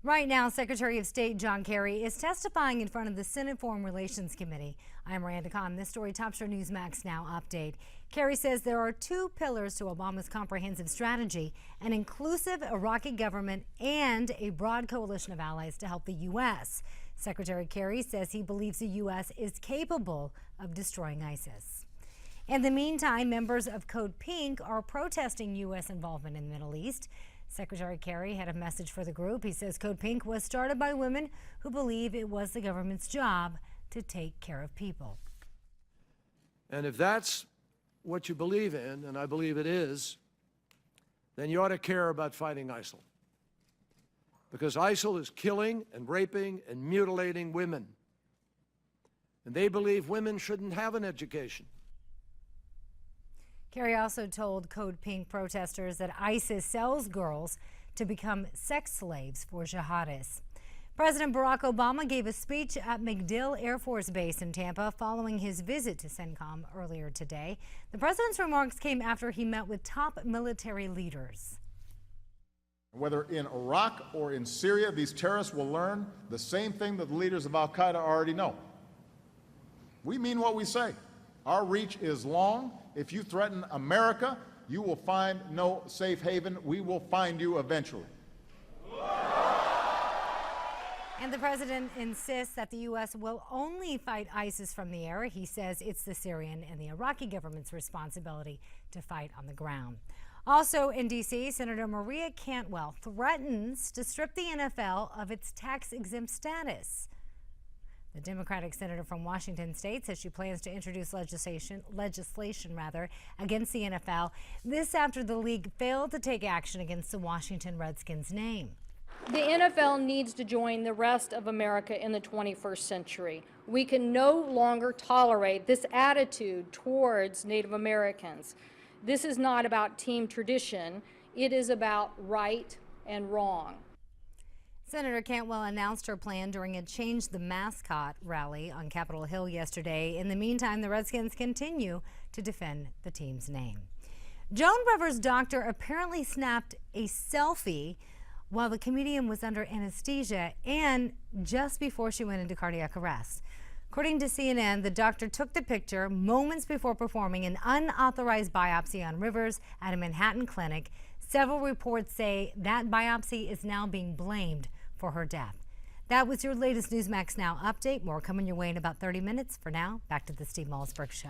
Right now, Secretary of State John Kerry is testifying in front of the Senate Foreign Relations Committee. I'm Miranda. This story tops our Newsmax Now update. Kerry says there are two pillars to Obama's comprehensive strategy: an inclusive Iraqi government and a broad coalition of allies to help the U.S. Secretary Kerry says he believes the U.S. is capable of destroying ISIS. In the meantime, members of Code Pink are protesting U.S. involvement in the Middle East. Secretary Kerry had a message for the group. He says Code Pink was started by women who believe it was the government's job to take care of people. And if that's what you believe in, and I believe it is, then you ought to care about fighting ISIL. Because ISIL is killing and raping and mutilating women. And they believe women shouldn't have an education. Kerry also told Code Pink protesters that ISIS sells girls to become sex slaves for jihadists. President Barack Obama gave a speech at MacDill Air Force Base in Tampa following his visit to CENTCOM earlier today. The president's remarks came after he met with top military leaders. Whether in Iraq or in Syria, these terrorists will learn the same thing that the leaders of al-Qaeda already know. We mean what we say. Our reach is long. If you threaten America, you will find no safe haven. We will find you eventually. And the president insists that the U.S. will only fight ISIS from the air. He says it's the Syrian and the Iraqi government's responsibility to fight on the ground. Also in D.C., Senator Maria Cantwell threatens to strip the NFL of its tax-exempt status. The Democratic senator from Washington state says she plans to introduce legislation against the NFL. This after the league failed to take action against the Washington Redskins name. The NFL needs to join the rest of America in the 21st century. We can no longer tolerate this attitude towards Native Americans. This is not about team tradition. It is about right and wrong. Senator Cantwell announced her plan during a Change the Mascot rally on Capitol Hill yesterday. In the meantime, the Redskins continue to defend the team's name. Joan Rivers' doctor apparently snapped a selfie while the comedian was under anesthesia and just before she went into cardiac arrest. According to CNN, the doctor took the picture moments before performing an unauthorized biopsy on Rivers at a Manhattan clinic. Several reports say that biopsy is now being blamed for her death. That was your latest Newsmax Now update. More coming your way in about 30 minutes. For now, back to the Steve Malzberg Show.